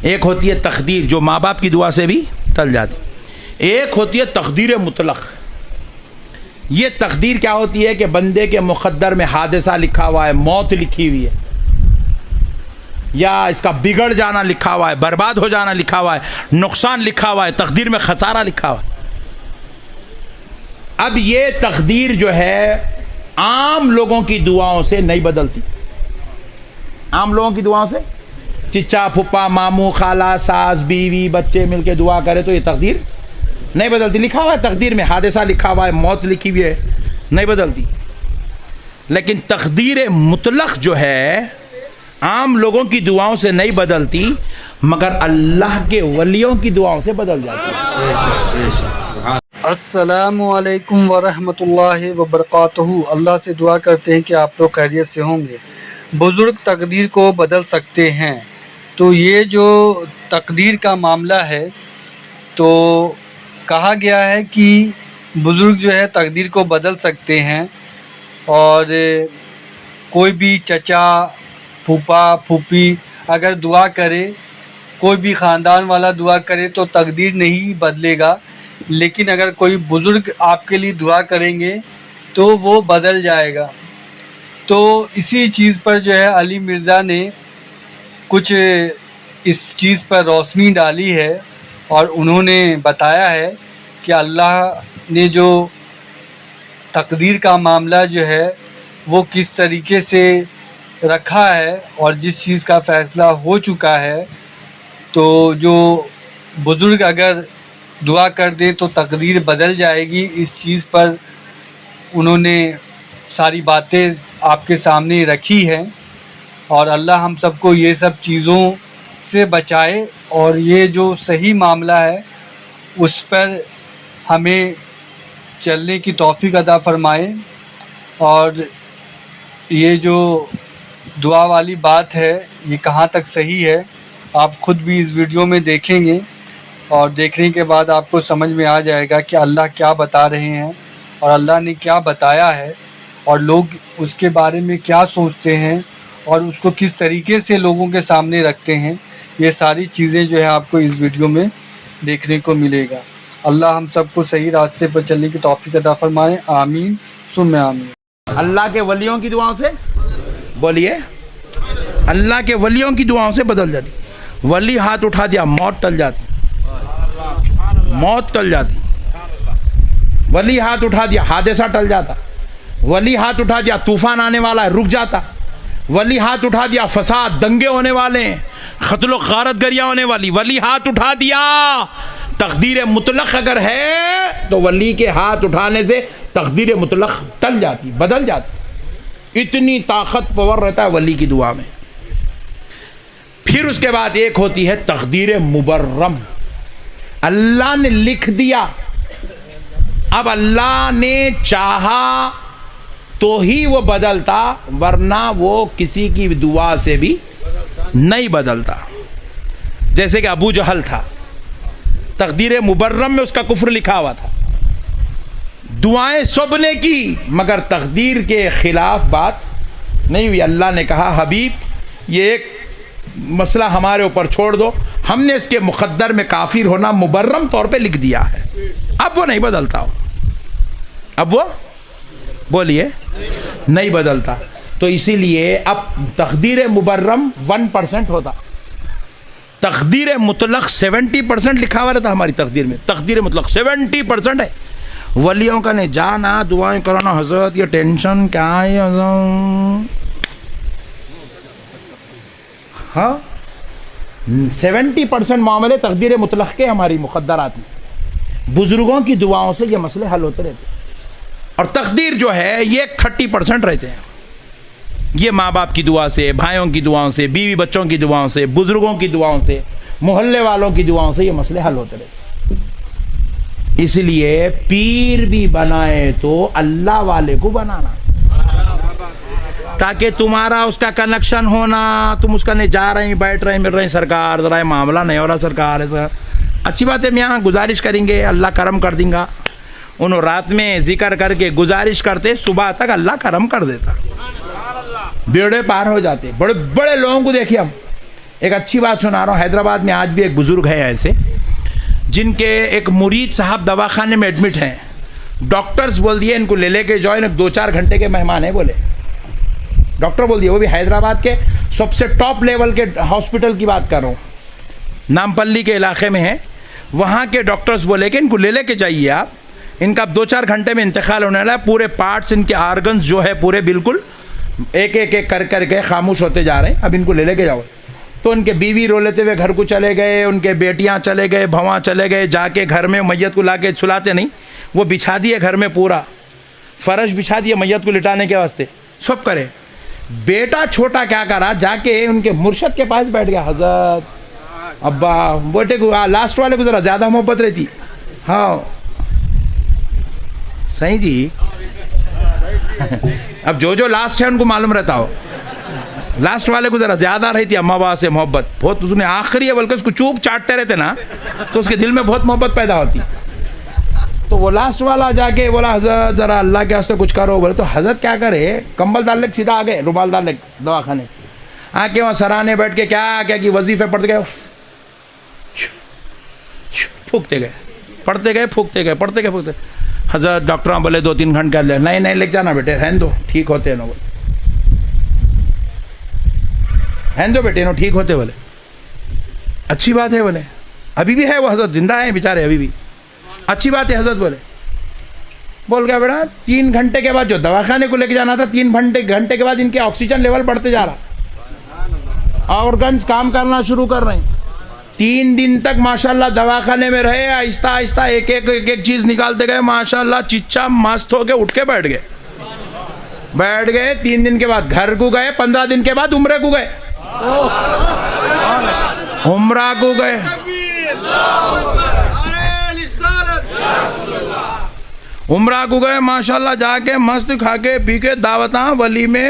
ایک ہوتی ہے تقدیر جو ماں باپ کی دعا سے بھی ٹل جاتی، ایک ہوتی ہے تقدیر مطلق۔ یہ تقدیر کیا ہوتی ہے کہ بندے کے مقدر میں حادثہ لکھا ہوا ہے، موت لکھی ہوئی ہے، یا اس کا بگڑ جانا لکھا ہوا ہے، برباد ہو جانا لکھا ہوا ہے، نقصان لکھا ہوا ہے، تقدیر میں خسارہ لکھا ہوا ہے۔ اب یہ تقدیر جو ہے عام لوگوں کی دعاؤں سے نہیں بدلتی۔ عام لوگوں کی دعاؤں سے چچا پھپا ماموں خالہ ساس بیوی بچے مل کے دعا کرے تو یہ تقدیر نہیں بدلتی۔ لکھا ہوا ہے تقدیر میں، حادثہ لکھا ہوا ہے، موت لکھی ہوئی ہے، نہیں بدلتی۔ لیکن تقدیر مطلق جو ہے عام لوگوں کی دعاؤں سے نہیں بدلتی، مگر اللہ کے ولیوں کی دعاؤں سے بدل جاتی ہے۔ السلام علیکم ورحمۃ اللہ وبرکاتہ۔ اللہ سے دعا کرتے ہیں کہ آپ لوگ خیریت سے ہوں گے۔ بزرگ تقدیر کو بدل سکتے ہیں، تو یہ جو تقدیر کا معاملہ ہے تو کہا گیا ہے کہ بزرگ جو ہے تقدیر کو بدل سکتے ہیں، اور کوئی بھی چچا پھوپا پھوپھی اگر دعا کرے، کوئی بھی خاندان والا دعا کرے تو تقدیر نہیں بدلے گا، لیکن اگر کوئی بزرگ آپ کے لیے دعا کریں گے تو وہ بدل جائے گا۔ تو اسی چیز پر جو ہے علی مرزا نے کچھ اس چیز پر روشنی ڈالی ہے، اور انہوں نے بتایا ہے کہ اللہ نے جو تقدیر کا معاملہ جو ہے وہ کس طریقے سے رکھا ہے، اور جس چیز کا فیصلہ ہو چکا ہے تو جو بزرگ اگر دعا کر دیں تو تقدیر بدل جائے گی۔ اس چیز پر انہوں نے ساری باتیں آپ کے سامنے رکھی ہیں، اور اللہ ہم سب کو یہ سب چیزوں سے بچائے، اور یہ جو صحیح معاملہ ہے اس پر ہمیں چلنے کی توفیق عطا فرمائے۔ اور یہ جو دعا والی بات ہے یہ کہاں تک صحیح ہے آپ خود بھی اس ویڈیو میں دیکھیں گے، اور دیکھنے کے بعد آپ کو سمجھ میں آ جائے گا کہ اللہ کیا بتا رہے ہیں اور اللہ نے کیا بتایا ہے، اور لوگ اس کے بارے میں کیا سوچتے ہیں اور اس کو کس طریقے سے لوگوں کے سامنے رکھتے ہیں۔ یہ ساری چیزیں جو ہے آپ کو اس ویڈیو میں دیکھنے کو ملے گا۔ اللہ ہم سب کو صحیح راستے پر چلنے کی توفیق عطا فرمائے، آمین ثم آمین۔ اللہ کے ولیوں کی دعاؤں سے بولیے، اللہ کے ولیوں کی دعاؤں سے بدل جاتی۔ ولی ہاتھ اٹھا دیا موت ٹل جاتی، موت ٹل جاتی۔ ولی ہاتھ اٹھا دیا حادثہ ٹل جاتا۔ ولی ہاتھ اٹھا دیا طوفان آنے والا ہے رک جاتا۔ ولی ہاتھ اٹھا دیا فساد دنگے ہونے والے ہیں، قتل و غارت گریاں ہونے والی، ولی ہاتھ اٹھا دیا۔ تقدیر مطلق اگر ہے تو ولی کے ہاتھ اٹھانے سے تقدیر مطلق ٹل جاتی، بدل جاتی۔ اتنی طاقت پاور رہتا ہے ولی کی دعا میں۔ پھر اس کے بعد ایک ہوتی ہے تقدیر مبرم، اللہ نے لکھ دیا، اب اللہ نے چاہا تو ہی وہ بدلتا، ورنہ وہ کسی کی دعا سے بھی نہیں بدلتا۔ جیسے کہ ابو جہل تھا، تقدیر مبرم میں اس کا کفر لکھا ہوا تھا، دعائیں سب نے کی مگر تقدیر کے خلاف بات نہیں ہوئی۔ اللہ نے کہا حبیب یہ ایک مسئلہ ہمارے اوپر چھوڑ دو، ہم نے اس کے مقدر میں کافر ہونا مبرم طور پہ لکھ دیا ہے، اب وہ نہیں بدلتا ہو، اب وہ بولیے نہیں بدلتا۔ تو اسی لیے اب تقدیر مبرم 1% ہوتا، تقدیر مطلق 70% لکھا ہوا رہتا ہماری تقدیر میں۔ تقدیر مطلق 70% ہے۔ ولیوں کا نے جانا دعائیں کرانا، حضرت یہ ٹینشن کیا ہے حضرت، ہاں 70% معاملے تقدیر مطلق کے ہماری مقدرات میں، بزرگوں کی دعاؤں سے یہ مسئلے حل ہوتے رہتے ہیں۔ اور تقدیر جو ہے یہ 30% رہتے ہیں، یہ ماں باپ کی دعا سے، بھائیوں کی دعاؤں سے، بیوی بچوں کی دعاؤں سے، بزرگوں کی دعاؤں سے، محلے والوں کی دعاؤں سے یہ مسئلے حل ہوتے رہتے ہیں۔ اس لیے پیر بھی بنائے تو اللہ والے کو بنانا، تاکہ تمہارا اس کا کنیکشن ہونا، تم اس کا نہیں جا رہے ہیں بیٹھ رہے ہیں مل رہے ہیں سرکار ذرا یہ معاملہ نہیں ہو رہا سرکار ایسا، اچھی بات ہے میاں گزارش کریں گے اللہ کرم کر دیں گا۔ انہوں رات میں ذکر کر کے گزارش کرتے صبح تک اللہ کرم کر دیتا، بیڑے پار ہو جاتے۔ بڑے بڑے لوگوں کو دیکھیے ہم ایک اچھی بات سنا رہا ہوں. حیدرآباد میں آج بھی ایک بزرگ ہے ایسے جن کے ایک مرید صاحب دواخانے میں ایڈمٹ ہیں. ڈاکٹرز بول دیے ان کو لے کے جاؤ, 2-4 گھنٹے کے مہمان ہیں بولے. ڈاکٹر بول دیے, وہ بھی حیدرآباد کے سب سے ٹاپ لیول کے ہاسپٹل کی بات کر رہا ہوں, نامپلی کے علاقے میں ہے. وہاں کے ڈاکٹرز بولے کہ ان کو لے کے جائیے آپ, ان کا اب 2-4 گھنٹے میں انتقال ہونے والا ہے. پورے پارٹس ان کے آرگنز جو ہے پورے بالکل ایک کر کے خاموش ہوتے جا رہے ہیں, اب ان کو لے کے جاؤ. تو ان کے بیوی رو لیتے ہوئے گھر کو چلے گئے, ان کے بیٹیاں چلے گئے, بھواں چلے گئے, جا کے گھر میں میت کو لا کے سلاتے نہیں, وہ بچھا دیے گھر میں, پورا فرش بچھا دیے میت کو لٹانے کے واسطے, سب کرے. بیٹا چھوٹا کیا کرا, جا کے ان کے مرشد کے پاس بیٹھ گیا. حضرت ابا بیٹے کو, لاسٹ والے کو ذرا زیادہ محبت رہتی. ہاں صحیح جی. اب جو لاسٹ ہے ان کو معلوم رہتا ہو, لاسٹ والے کو ذرا زیادہ رہتی اماں باپ سے محبت بہت. اس نے آخری ہے بلکہ اس کو چوپ چاٹتے رہتے نا, تو اس کے دل میں بہت محبت پیدا ہوتی. تو وہ لاسٹ والا جا کے بولا حضرت ذرا اللہ کے واسطے کچھ کرو. بولے تو حضرت کیا کرے, کمبل ڈال لے سیدھا آ گئے, رومال ڈال لے دواخانے آ کے وہاں سرانے بیٹھ کے کیا کی وظیفے پڑھتے گئے, پھونکتے گئے, پڑھتے گئے, پھونکتے گئے, پڑھتے گئے, پھونکتے. حضرت ڈاکٹر بولے 2-3 گھنٹے لے, نہیں لے جانا بیٹے, رہن دو, ٹھیک ہوتے ہیں نا, رہن دو بیٹے, نو ٹھیک ہوتے. بولے اچھی بات ہے, بولے ابھی بھی ہے وہ حضرت, زندہ ہیں بیچارے ابھی بھی, اچھی بات ہے حضرت. بولے بول گیا بیٹا 3 گھنٹے کے بعد جو دواخانے کو لے کے جانا تھا, 3 گھنٹے کے بعد ان کے آکسیجن لیول بڑھتے جا رہا, آرگنز کام کرنا شروع کر رہے ہیں. 3 دن تک ماشاءاللہ دواخانے میں رہے, آہستہ آہستہ ایک چیز نکالتے گئے, ماشاءاللہ چچا مست ہو کے اٹھ کے بیٹھ گئے. 3 دن کے بعد گھر کو گئے, 15 دن کے بعد عمرے کو گئے, عمرہ کو گئے. عمرہ کو گئے ماشاءاللہ, جا کے مست کھا کے پی کے دعوتاں ولی میں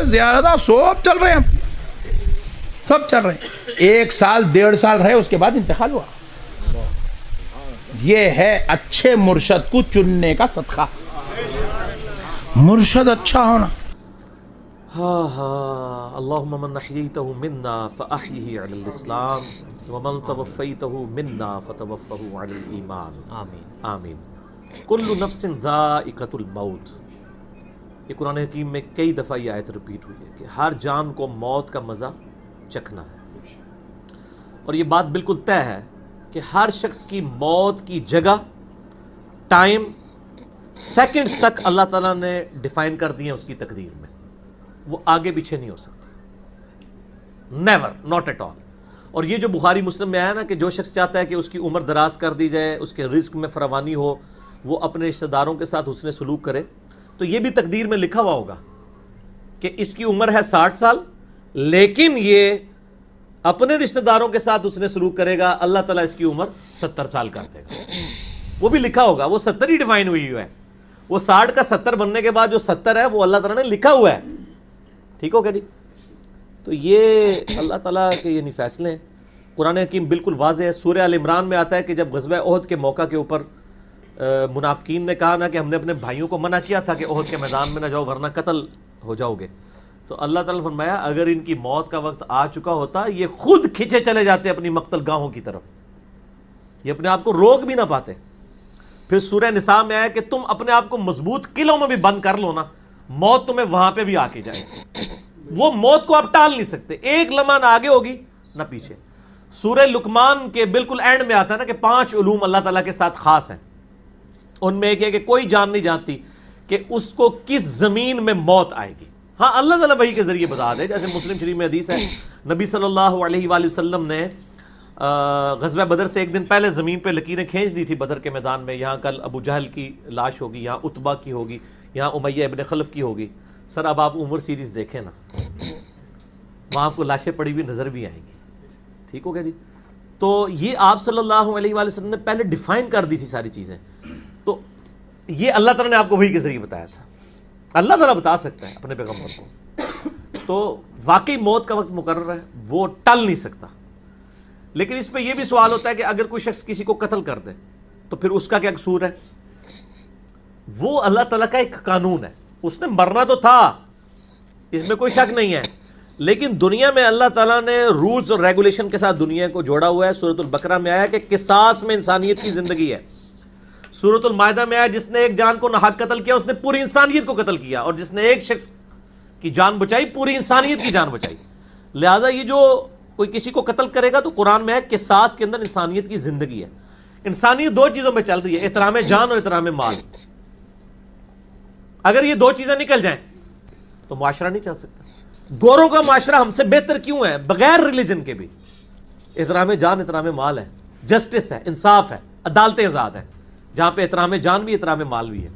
زیارتاں سب چل رہے ہیں, سب چل رہے ہیں. 1 سال 1.5 سال رہے, اس کے بعد انتقال ہوا. یہ ہے اچھے مرشد کو چننے کا صدقہ, مرشد اچھا ہونا. اللہم من احییتہ منا فاحیہ علی الاسلام ومن توفیتہ منا فتوفہ علی الایمان, آمین آمین. کل نفس ذائقۃ الموت, یہ قرآن حکیم میں کئی دفعہ یہ آیت ریپیٹ ہوئی ہے کہ ہر جان کو موت کا مزہ چکھنا ہے. اور یہ بات بالکل طے ہے کہ ہر شخص کی موت کی جگہ, ٹائم, سیکنڈز تک اللہ تعالیٰ نے ڈیفائن کر دی ہیں اس کی تقدیر میں, وہ آگے پیچھے نہیں ہو سکتی, نیور, ناٹ ایٹ آل. اور یہ جو بخاری مسلم میں آیا نا کہ جو شخص چاہتا ہے کہ اس کی عمر دراز کر دی جائے, اس کے رزق میں فراوانی ہو, وہ اپنے رشتہ داروں کے ساتھ حسن سلوک کرے, تو یہ بھی تقدیر میں لکھا ہوا ہوگا کہ اس کی عمر ہے 60 سال, لیکن یہ اپنے رشتہ داروں کے ساتھ حسن سلوک کرے گا, اللہ تعالیٰ اس کی عمر 70 سال کر دے گا. وہ بھی لکھا ہوگا, وہ 70 ہی ڈیفائن ہوئی ہے, وہ 60 کا 70 بننے کے بعد جو 70 ہے وہ اللہ تعالیٰ نے لکھا ہوا ہے. ٹھیک ہو گیا جی. تو یہ اللہ تعالیٰ کے یہ نہیں فیصلے ہیں. قرآن حکیم بالکل واضح ہے. سورہ آل عمران میں آتا ہے کہ جب غزوہ احد کے موقع کے اوپر منافقین نے کہا نا کہ ہم نے اپنے بھائیوں کو منع کیا تھا کہ احد کے میدان میں نہ جاؤ ورنہ قتل ہو جاؤ گے, تو اللہ تعالیٰ نے فرمایا اگر ان کی موت کا وقت آ چکا ہوتا یہ خود کھنچے چلے جاتے اپنی مقتل گاہوں کی طرف, یہ اپنے آپ کو روک بھی نہ پاتے. پھر سورہ نساء میں آیا کہ تم اپنے آپ کو مضبوط قلعوں میں بھی بند کر لو نا, موت تمہیں وہاں پہ بھی آ کے جائے. وہ موت کو آپ ٹال نہیں سکتے, ایک لمحہ نہ آگے ہوگی نہ پیچھے. سورہ لقمان کے بالکل اینڈ میں آتا ہے نا کہ 5 علوم اللہ تعالیٰ کے ساتھ خاص ہیں. ان میں ایک ہے کہ کوئی جان نہیں جانتی کہ اس کو کس زمین میں موت آئے گی. ہاں اللہ تعالیٰ وحی کے ذریعے بتا دے, جیسے مسلم شریف میں حدیث ہے نبی صلی اللہ علیہ وآلہ وسلم نے غزوہ بدر سے ایک دن پہلے زمین پہ لکیریں کھینچ دی تھی بدر کے میدان میں, یہاں کل ابو جہل کی لاش ہوگی, یہاں عتبہ کی ہوگی, یہاں امیہ ابن خلف کی ہوگی. سر اب آپ عمر سیریز دیکھیں نا, وہاں آپ کو لاشیں پڑی ہوئی نظر بھی آئیں گی. ٹھیک ہو گیا جی. تو یہ آپ صلی اللہ علیہ وآلہ وسلم نے پہلے ڈیفائن کر دی تھی ساری چیزیں. تو یہ اللہ تعالیٰ نے آپ کو وحی کے ذریعے بتایا تھا. اللہ تعالیٰ بتا سکتا ہے اپنے پیغمبر کو. تو واقعی موت کا وقت مقرر ہے, وہ ٹل نہیں سکتا. لیکن اس پہ یہ بھی سوال ہوتا ہے کہ اگر کوئی شخص کسی کو قتل کر دے تو پھر اس کا کیا قصور ہے؟ وہ اللہ تعالیٰ کا ایک قانون ہے, اس نے مرنا تو تھا, اس میں کوئی شک نہیں ہے, لیکن دنیا میں اللہ تعالیٰ نے رولز اور ریگولیشن کے ساتھ دنیا کو جوڑا ہوا ہے. سورۃ البقرہ میں آیا کہ قصاص میں انسانیت کی زندگی ہے. سورۃ المائدہ میں آیا جس نے ایک جان کو ناحق قتل کیا اس نے پوری انسانیت کو قتل کیا, اور جس نے ایک شخص کی جان بچائی پوری انسانیت کی جان بچائی. لہٰذا یہ جو کوئی کسی کو قتل کرے گا تو قرآن میں ہے قصاص کے اندر انسانیت کی زندگی ہے. انسانیت دو چیزوں میں چل رہی ہے, احترام جان اور احترام مال. اگر یہ دو چیزیں نکل جائیں تو معاشرہ نہیں چل سکتا. گوروں کا معاشرہ ہم سے بہتر کیوں ہے بغیر ریلیجن کے بھی؟ احترام جان احترام مال ہے, جسٹس ہے, انصاف ہے, عدالتیں آزاد ہیں. جہاں پہ احترام جان بھی احترام مال بھی ہے.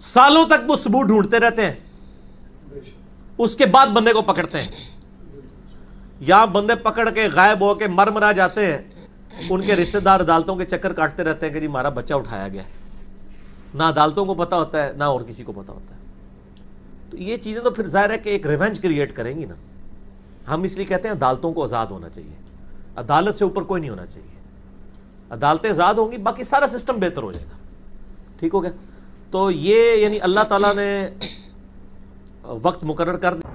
سالوں تک وہ ثبوت ڈھونڈتے رہتے ہیں, اس کے بعد بندے کو پکڑتے ہیں. یا بندے پکڑ کے غائب ہو کے مر مرا جاتے ہیں, ان کے رشتہ دار عدالتوں کے چکر کاٹتے رہتے ہیں کہ جی ہمارا بچہ اٹھایا گیا. نہ عدالتوں کو پتا ہوتا ہے نہ اور کسی کو پتا ہوتا ہے. تو یہ چیزیں تو پھر ظاہر ہے کہ ایک ریونج کریٹ کریں گی نا. ہم اس لیے کہتے ہیں عدالتوں کو آزاد ہونا چاہیے, عدالت سے اوپر کوئی نہیں ہونا چاہیے. عدالتیں آزاد ہوں گی باقی سارا سسٹم بہتر ہو جائے گا. ٹھیک ہو گیا؟ تو یہ یعنی اللہ تعالیٰ نے وقت مقرر کر دیا.